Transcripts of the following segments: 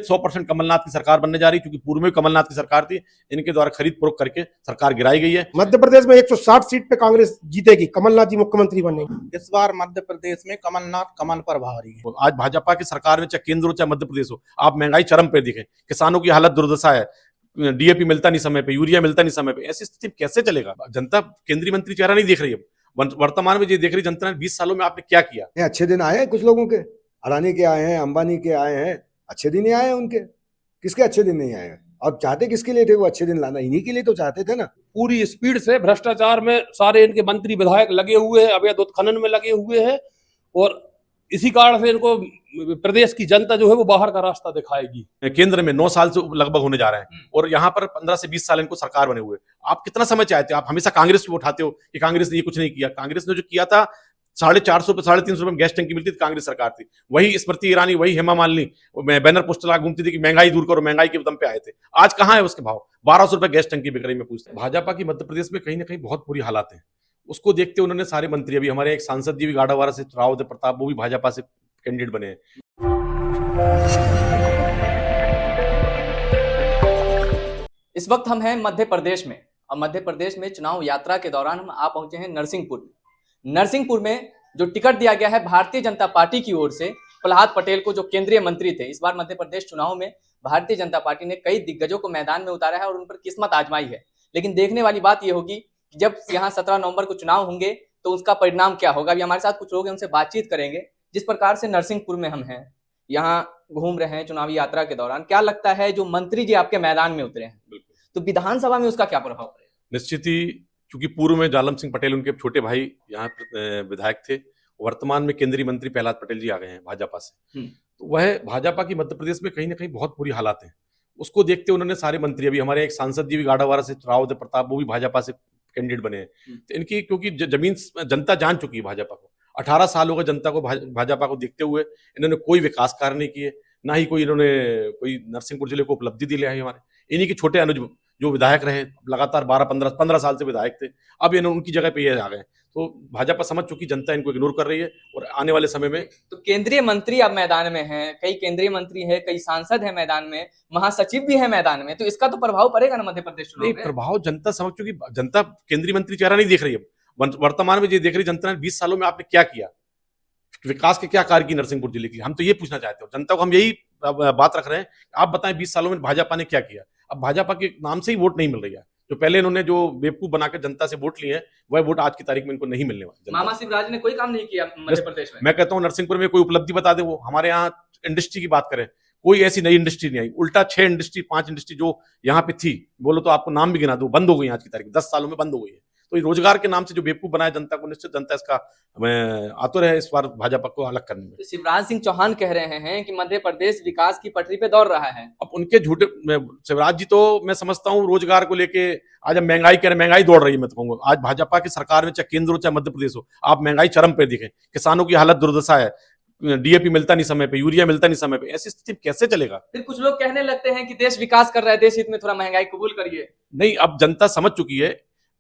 100% कमलनाथ की सरकार बनने जा रही, क्योंकि पूर्व में कमलनाथ की सरकार थी, इनके द्वारा खरीद फरोख्त करके सरकार गिराई गई है। मध्य प्रदेश में 160 सीट पे कांग्रेस जीतेगी, कमलनाथ जी मुख्यमंत्री बनेंगे। इस बार मध्य प्रदेश में कमलनाथ कमल पर भारी है। आज भाजपा की सरकार में चाहे केंद्र हो चाहे मध्य प्रदेश हो, आप महंगाई चरम पे दिखे, किसानों की हालत दुर्दशा है, डीएपी मिलता नहीं समय पे, यूरिया मिलता नहीं समय पे, ऐसी स्थिति में कैसे चलेगा? जनता केंद्रीय मंत्री चेहरा नहीं देख रही है, वर्तमान में ये देख रही जनता ने 20 सालों में आपने क्या किया। अच्छे दिन आए हैं कुछ लोगों के, अडानी के आए हैं, अंबानी के आए हैं, अच्छे दिन ही आए हैं उनके। किसके अच्छे दिन नहीं आए हैं? अब चाहते किसके लिए थे वो अच्छे दिन लाना? इन्हीं के लिए तो चाहते थे ना। पूरी स्पीड से भ्रष्टाचार में सारे इनके मंत्री विधायक लगे हुए हैं, अवैध उत्खनन में लगे हुए हैं, और इसी कारण से इनको प्रदेश की जनता जो है वो बाहर का रास्ता दिखाएगी। केंद्र में 9 साल से लगभग होने जा रहे हैं और यहाँ पर 15 से 20 साल इनको सरकार बने हुए। आप कितना समय चाहते हो? आप हमेशा कांग्रेस को उठाते हो कि कांग्रेस ने ये कुछ नहीं किया। कांग्रेस ने जो किया था, 450 पे 350 रुपए में गैस टंकी मिलती थी, कांग्रेस सरकार थी। वही स्मृति ईरानी, वही हेमा मालिनी बैनर पोस्टर लगा घूमती थी कि महंगाई दूर करो, महंगाई के दम पे आए थे। आज कहाँ है उसके भाव? 1200 रुपए गैस टंकी बिक रही। मैं पूछता हूं, भाजपा की मध्य प्रदेश में कहीं ना कहीं बहुत बुरी हालात है। उसको देखते उन्होंने सारे मंत्री, अभी हमारे एक सांसद जी भी गाड़ावाड़ा से, राव प्रताप, वो भी भाजपा से कैंडिडेट बने हैं। इस वक्त हम हैं मध्य प्रदेश में, और मध्य प्रदेश में चुनाव यात्रा के दौरान हम आ पहुंचे हैं नरसिंहपुर में। नरसिंहपुर में जो टिकट दिया गया है भारतीय जनता पार्टी की ओर से प्रहलाद पटेल को, जो केंद्रीय मंत्री थे। इस बार मध्य प्रदेश चुनाव में भारतीय जनता पार्टी ने कई दिग्गजों को मैदान में उतारा है और उन पर किस्मत आजमाई है। लेकिन देखने वाली बात यह होगी कि जब यहाँ 17 नवंबर को चुनाव होंगे तो उसका परिणाम क्या होगा। अभी हमारे साथ कुछ लोग हैं, उनसे बातचीत करेंगे। जिस प्रकार से नरसिंहपुर में हम हैं, यहाँ घूम रहे हैं चुनावी यात्रा के दौरान, क्या लगता है जो मंत्री जी आपके मैदान में उतरे हैं, तो विधानसभा में उसका क्या प्रभाव पड़ेगा? निश्चित ही, क्योंकि पूर्व में जालम सिंह पटेल उनके छोटे भाई यहाँ विधायक थे, वर्तमान में केंद्रीय मंत्री प्रहलाद पटेल जी आ गए हैं भाजपा से। तो वह भाजपा की मध्य प्रदेश में कहीं ना कहीं बहुत बुरी हालात है। उसको देखते उन्होंने सारे मंत्री, अभी हमारे एक सांसद जी भी गाड़ावाड़ा से, राव प्रताप, वो भी भाजपा से कैंडिडेट बने हैं। तो इनकी, क्योंकि जमीन जनता जान चुकी है भाजपा को। 18 साल हो गए जनता को भाजपा को देखते हुए। इन्होंने कोई विकास कार्य नहीं किए, ना ही कोई इन्होंने कोई नरसिंहपुर जिले को उपलब्धि दी है। हमारे इन्हीं के छोटे अनुज जो विधायक रहे, लगातार 12-15 साल से विधायक थे, अब इन्होंने उनकी जगह पे ये आ गए। तो भाजपा समझ चुकी जनता इनको इग्नोर कर रही है, और आने वाले समय में तो केंद्रीय मंत्री अब मैदान में हैं, कई केंद्रीय मंत्री हैं, कई सांसद हैं मैदान में, महासचिव भी है मैदान में, तो इसका तो प्रभाव पड़ेगा ना मध्य प्रदेश चुनाव में? प्रभाव जनता समझ चुकी, जनता केंद्रीय मंत्री चेहरा नहीं देख रही है, वर्तमान में ये देख रही जनता ने 20 सालों में आपने क्या किया, विकास के क्या कार्य की नरसिंहपुर जिले की। हम तो ये पूछना चाहते हो जनता को, हम यही बात रख रहे हैं, आप बताएं 20 सालों में भाजपा ने क्या किया। अब भाजपा के नाम से ही वोट नहीं मिल रही है। जो पहले इन्होंने जो बेवकूफ बनाकर जनता से वोट लिए हैं, वह वोट आज की तारीख में इनको नहीं मिलने वाले। मामा शिवराज ने कोई काम नहीं किया मध्य प्रदेश में। मैं कहता हूँ नरसिंहपुर में कोई उपलब्धि बता दे। वो हमारे यहाँ इंडस्ट्री की बात करें, कोई ऐसी नई इंडस्ट्री नहीं आई। उल्टा 6 इंडस्ट्री 5 इंडस्ट्री जो यहाँ पे थी, बोलो तो आपको नाम भी गिना दो, बंद हो गई आज की तारीख, 10 सालों में बंद हो गई है। तो रोजगार के नाम से जो बेवकूफ बनाया जनता को, निश्चित जनता इसका आतुर है इस बार भाजपा को अलग करने में। तो शिवराज सिंह चौहान कह रहे हैं कि मध्य प्रदेश विकास की पटरी पे दौड़ रहा है। अब उनके झूठे, शिवराज जी तो मैं समझता हूँ रोजगार को लेके, आज हम महंगाई कह रहे, महंगाई दौड़ रही है। मैं तो कहूँगा आज भाजपा की सरकार में चाहे केंद्र हो चाहे मध्य प्रदेश हो, आप महंगाई चरम पे दिखे, किसानों की हालत दुर्दशा है, डीएपी मिलता नहीं समय पे, यूरिया मिलता नहीं समय पे, ऐसी स्थिति में कैसे चलेगा? फिर कुछ लोग कहने लगते हैं कि देश विकास कर रहा है, देश हित में थोड़ा महंगाई कबूल करिए। नहीं, अब जनता समझ चुकी है।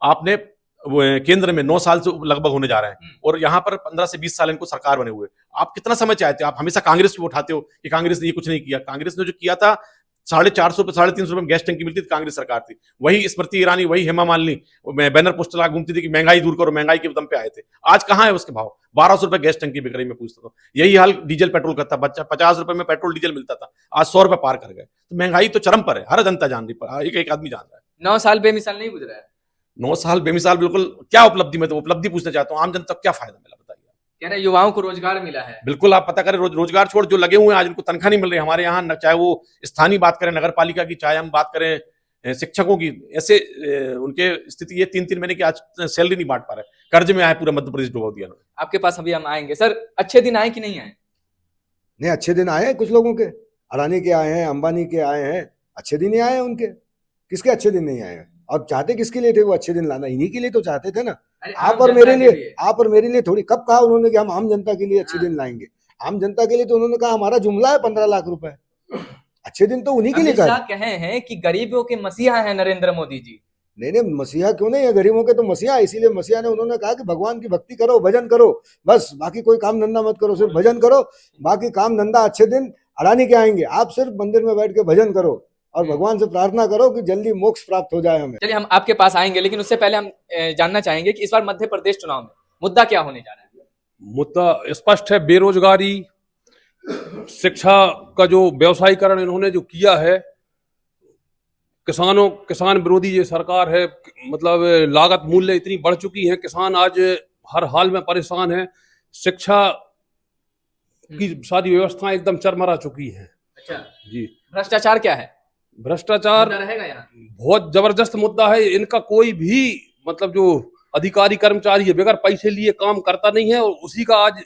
आपने केंद्र में 9 साल से लगभग होने जा रहे हैं और यहाँ पर 15 से 20 साल इनको सरकार बने हुए। आप कितना समय चाहते हो? आप हमेशा कांग्रेस को उठाते हो कि कांग्रेस ने ये कुछ नहीं किया। कांग्रेस ने जो किया था, 450 पे 350 रुपए में गैस टंकी मिलती थी, कांग्रेस सरकार थी। वही स्मृति ईरानी, वही हेमा मालिनी बैनर पोस्टर लगा घूमती थी कि महंगाई दूर करो, महंगाई के दम पे आए थे। आज कहाँ है उसके भाव? 1200 रुपए गैस टंकी बिक रही। मैं पूछता हूँ, यही हाल डीजल पेट्रोल का था। 50 रुपए में पेट्रोल डीजल मिलता था, आज 100 रुपए पार कर गए। तो महंगाई तो चरम पर है, हर जनता जान रही, एक आदमी जान रहा है। 9 साल बेमिसाल नहीं गुजरा है। 9 साल बेमिसाल, बिल्कुल। क्या उपलब्धि? में तो उपलब्धि पूछना चाहता हूँ, आम जनता को क्या फायदा मिला बताइए? कह रहे युवाओं को रोजगार मिला है। बिल्कुल, आप पता करें, रोजगार छोड़ जो लगे हुए हैं आज इनको तनख्वाह नहीं मिल रही। हमारे यहाँ चाहे वो स्थानीय बात करें, नगर पालिका की, चाहे हम बात करें शिक्षकों की, ऐसे उनके स्थिति ये 3-3 महीने की आज सैलरी नहीं बांट पा रहे, कर्ज में आए, पूरा मध्य प्रदेश डुबा दिया। आपके पास अभी हम आएंगे। सर, अच्छे दिन आए कि नहीं आए? नहीं, अच्छे दिन आए हैं कुछ लोगों के, अडानी के आए हैं, अंबानी के आए हैं, अच्छे दिन ही आए हैं उनके। किसके अच्छे दिन नहीं आए हैं? अब चाहते किसके लिए थे वो अच्छे दिन लाना? इन्हीं के लिए तो चाहते थे ना। आप और मेरे लिए थोड़ी। कब कहा उन्होंने कि हम आम जनता के लिए अच्छे दिन लाएंगे? आम जनता के लिए तो उन्होंने कहा हमारा जुमला है 15 लाख रुपए। अच्छे दिन तो उन्हीं के लिए कहे हैं कि गरीबों के मसीहा है नरेंद्र मोदी जी। नहीं, मसीहा क्यों नहीं है? गरीबों के तो मसीहा, इसीलिए मसीहा ने उन्होंने कहा कि भगवान की भक्ति करो, भजन करो, बस बाकी कोई काम धंधा मत करो, सिर्फ भजन करो, बाकी काम धंधा अच्छे दिन अडानी क्या आएंगे? आप सिर्फ मंदिर में बैठ के भजन करो और भगवान से प्रार्थना करो कि जल्दी मोक्ष प्राप्त हो जाए हमें। चलिए हम आपके पास आएंगे, लेकिन उससे पहले हम जानना चाहेंगे कि इस बार मध्य प्रदेश चुनाव में मुद्दा क्या होने जा रहा है। मुद्दा स्पष्ट है, बेरोजगारी, शिक्षा का जो व्यवसायीकरण इन्होंने जो किया है, किसान विरोधी ये सरकार है, मतलब लागत मूल्य इतनी बढ़ चुकी है, किसान आज हर हाल में परेशान है, शिक्षा की सारी व्यवस्थाएं एकदम चरमरा चुकी हैं। अच्छा जी। भ्रष्टाचार क्या है? भ्रष्टाचार मुद्दा रहेगा यहाँ? बहुत जबरदस्त मुद्दा है। इनका कोई भी मतलब जो अधिकारी कर्मचारी है बगैर पैसे लिए काम करता नहीं है, और उसी का आज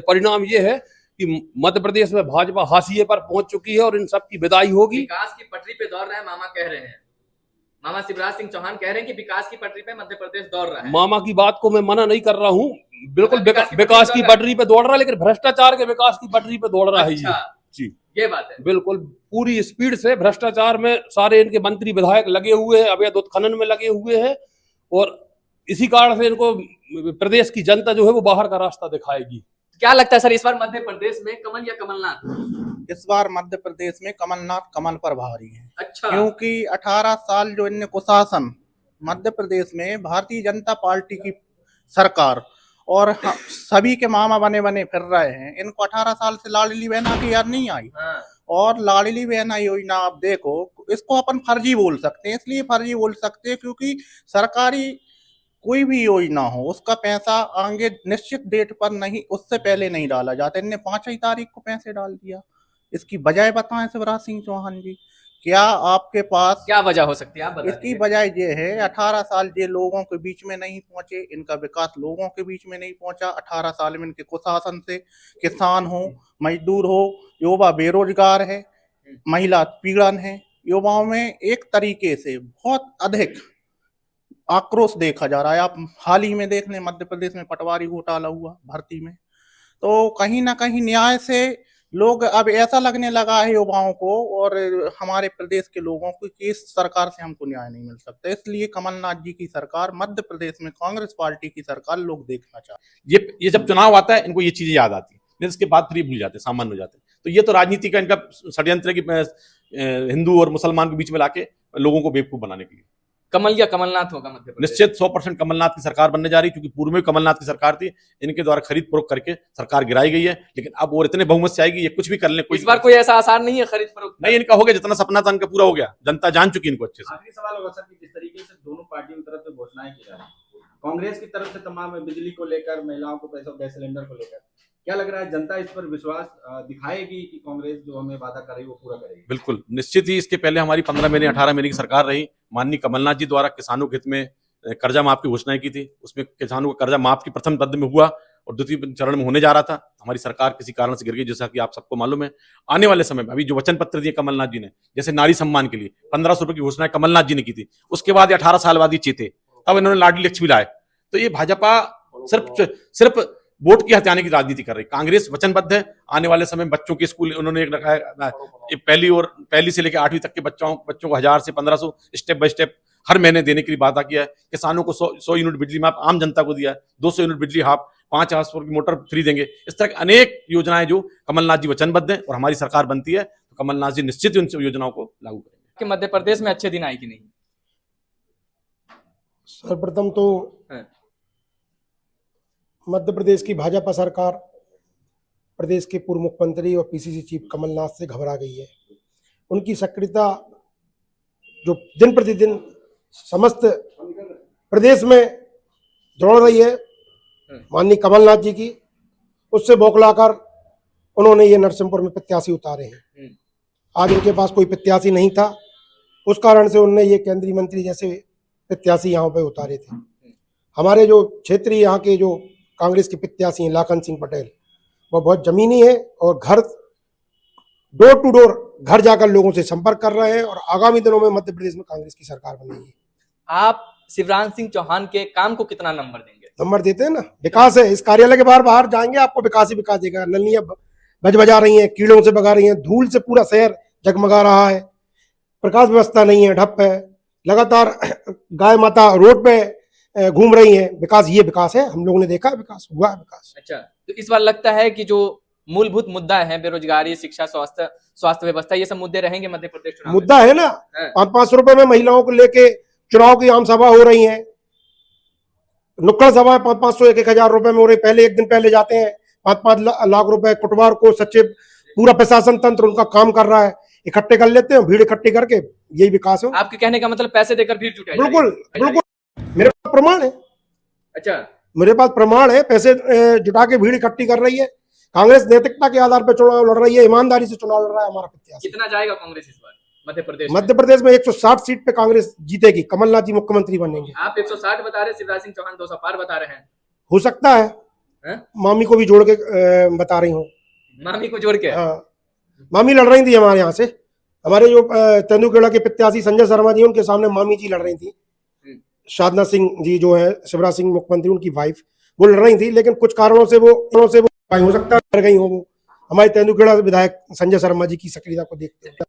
परिणाम ये है कि मध्य प्रदेश में भाजपा हाशिए पर पहुंच चुकी है और इन सब की विदाई होगी। विकास की पटरी पे दौड़ रहा है, मामा कह रहे हैं, मामा शिवराज सिंह चौहान कह रहे हैं कि विकास की पटरी पे मध्य प्रदेश दौड़ रहा है। मामा की बात को मैं मना नहीं कर रहा हूँ, बिल्कुल विकास की पटरी पे दौड़ रहा है, लेकिन भ्रष्टाचार के विकास की पटरी पे दौड़ रहा है ये। जी, ये बात है। बिल्कुल पूरी स्पीड से भ्रष्टाचार में सारे इनके मंत्री विधायक लगे हुए हैं, अवैध उत्खनन में लगे हुए हैं, और इसी कारण से इनको प्रदेश की जनता जो है वो बाहर का रास्ता दिखाएगी। क्या लगता है सर, इस बार मध्य प्रदेश में कमल या कमलनाथ? इस बार मध्य प्रदेश में कमलनाथ कमल पर भारी है। अच्छा। क्योंकि 18 साल जो इनने कुशासन मध्य प्रदेश में भारतीय जनता पार्टी की सरकार और सभी के मामा बने बने फिर रहे हैं। इनको 18 साल से लाडली बहना की याद नहीं आई। और लाडली बहना योजना आप देखो, इसको अपन फर्जी बोल सकते हैं। इसलिए फर्जी बोल सकते हैं क्योंकि सरकारी कोई भी योजना हो उसका पैसा आगे निश्चित डेट पर नहीं, उससे पहले नहीं डाला जाता। इनने 5 तारीख को पैसे डाल दिया। इसकी वजह बताएं शिवराज सिंह चौहान जी, क्या आपके पास क्या वजह हो सकती है आप बता इसकी वजह ये है 18 साल ये लोगों के बीच में नहीं पहुंचे, इनका विकास लोगों के बीच में नहीं पहुंचा। 18 साल में इनके कुशासन से किसान हो, मजदूर हो, युवा बेरोजगार है, महिला पीड़न है, युवाओं में एक तरीके से बहुत अधिक आक्रोश देखा जा रहा है। आप हाल ही में देख लें, मध्य प्रदेश में पटवारी घोटाला हुआ भर्ती में, तो कहीं ना कहीं न्याय से लोग अब ऐसा लगने लगा है युवाओं को और हमारे प्रदेश के लोगों को कि इस सरकार से हमको न्याय नहीं मिल सकता। इसलिए कमलनाथ जी की सरकार, मध्य प्रदेश में कांग्रेस पार्टी की सरकार लोग देखना चाहते हैं। ये जब चुनाव आता है इनको ये चीजें याद आती है, लेकिन इसके बाद फिर ये भूल जाते हैं, सामान्य हो जाते हैं। तो ये तो राजनीति का इनका षड्यंत्र है कि हिंदू और मुसलमान के बीच में लाके लोगों को बेवकूफ बनाने के लिए। कमल या कमलनाथ होगा मध्य प्रदेश? निश्चित 100% कमलनाथ की सरकार बनने जा रही है, क्योंकि पूर्व में कमलनाथ की सरकार थी, इनके द्वारा खरीद फरोख्त करके सरकार गिराई गई है। लेकिन अब और इतने बहुमत से आएगी, ये कुछ भी कर ले। इस बार कोई ऐसा आसार नहीं है खरीद फरोख्त? नहीं, इनका हो गया, जितना सपना था इनका पूरा हो गया, जनता जान चुकी इनको अच्छे से। आखिरी सवाल होगा सर कि जिस तरीके से दोनों पार्टियों की तरफ से घोषणाएं की जा रही है, कांग्रेस की तरफ से तमाम बिजली को लेकर, महिलाओं को पैसा, गैस सिलेंडर को लेकर, क्या लग रहा है जनता इस पर विश्वास दिखाएगी कि कांग्रेस जो हमें वादा कर रही है वो पूरा करेगी? बिल्कुल निश्चित ही। इसके पहले हमारी 15 महीने 18 महीने की सरकार रही, माननीय कमलनाथ जी द्वारा किसानों के हित में कर्जा माफ की घोषणाएं की थी। उसमें किसानों का कर्जा माफ की प्रथम पद में हुआ और द्वितीय चरण में होने जा रहा था। हमारी सरकार किसी कारण से गिर गई, जैसा कि आप सबको मालूम है। आने वाले समय में अभी जो वचन पत्र दिए कमलनाथ जी ने, जैसे नारी सम्मान के लिए 1500 रुपए की घोषणा कमलनाथ जी ने की थी, उसके बाद 18 साल बाद ये चेते, तब इन्होंने लाडली लक्ष्मी लाए। तो ये भाजपा सिर्फ वोट की हथियाने की राजनीति कर रही। कांग्रेस वचनबद्ध है, आने वाले समय बच्चों के स्कूल उन्होंने एक रखा है, पहली से लेकर 8वीं तक के बच्चों को 1000 से 1500 स्टेप बाय स्टेप हर महीने देने के लिए वादा किया है। किसानों को 100 यूनिट बिजली माफ आम जनता को दिया है, 200 यूनिट बिजली हाफ, 5,000 की मोटर फ्री देंगे। इस तरह की अनेक योजनाएं जो कमलनाथ जी वचनबद्ध है, और हमारी सरकार बनती है तो कमलनाथ जी निश्चित उन योजनाओं को लागू करेंगे। कि मध्य प्रदेश में अच्छे दिन आए कि नहीं? सर्वप्रथम तो मध्य प्रदेश की भाजपा सरकार प्रदेश के पूर्व मुख्यमंत्री और पीसीसी चीफ कमलनाथ से घबरा गई है। उनकी सक्रियता जो दिन प्रतिदिन समस्त प्रदेश में दौड़ रही है माननीय कमलनाथ जी की, उससे बौखलाकर उन्होंने ये नरसिंहपुर में प्रत्याशी उतारे हैं। आज उनके पास कोई प्रत्याशी नहीं था, उस कारण से उन्होंने ये केंद्रीय मंत्री जैसे प्रत्याशी यहाँ पे उतारे थे। हमारे जो क्षेत्रीय यहाँ के जो कांग्रेस के प्रत्याशी हैं लाखन सिंह पटेल, वो बहुत जमीनी है और घर डोर टू डोर घर जाकर लोगों से संपर्क कर रहे हैं, और आगामी दिनों में मध्य प्रदेश में कांग्रेस की सरकार बनेगी। आप शिवराज सिंह चौहान के काम को कितना नंबर देंगे? नंबर देते हैं ना, विकास है। इस कार्यालय के बाहर जाएंगे आपको विकास ही विकास देगा। नलियां बज बजा रही हैं, कीड़ों से भगा रही हैं, धूल से पूरा शहर जगमगा रहा है, प्रकाश व्यवस्था नहीं है, ठप है, लगातार गाय माता रोड पे घूम रही हैं। विकास, ये विकास है, हम लोगों ने देखा विकास हुआ है विकास। अच्छा, तो इस बार लगता है कि जो मूलभूत मुद्दा है, बेरोजगारी, शिक्षा, स्वास्थ्य व्यवस्था, ये सब मुद्दे रहेंगे मध्य प्रदेश चुनाव में? मुद्दा है ना। है। 500 रुपए में महिलाओं को लेके चुनाव की आम सभा हो रही है, नुक्कड़ सभा 500 1,000 रुपए में हो रही। पहले एक दिन पहले जाते हैं, 5-5 लाख रुपए कुटवार को सच्चे पूरा प्रशासन तंत्र उनका काम कर रहा है, इकट्ठे कर लेते हैं, भीड़ इकट्ठी करके, यही विकास है। आपके कहने का मतलब पैसे देकर भीड़ जुटाई बिल्कुल बिल्कुल, मेरे पास प्रमाण है। अच्छा, मेरे पास प्रमाण है, पैसे जुटा के भीड़ इकट्ठी कर रही है। कांग्रेस नैतिकता के आधार पर चुनाव लड़ रही है, ईमानदारी से चुनाव लड़ रहा है। हमारा प्रत्याशी कितना जाएगा कांग्रेस इस बार मध्य प्रदेश में 160 सीट पे कांग्रेस जीतेगी, कमलनाथ जी मुख्यमंत्री बनेंगे। आप 160 बता रहे, शिवराज सिंह चौहान 200 पार बता रहे हैं। हो सकता है, मामी को भी जोड़ के बता रही हूँ। मामी को जोड़ के? हाँ, मामी लड़ रही थी हमारे यहाँ से। हमारे जो तेंदुखेड़ा के प्रत्याशी संजय शर्मा जी, उनके सामने मामी जी लड़ रही थी। शादना सिंह जी जो है शिवराज सिंह मुख्यमंत्री, उनकी वाइफ, वो लड़ रही थी, लेकिन कुछ कारणों से वो हो सकता है डर गई हो। वो हमारे तेंदुखेड़ा विधायक संजय शर्मा जी की सक्रियता को देखते हैं।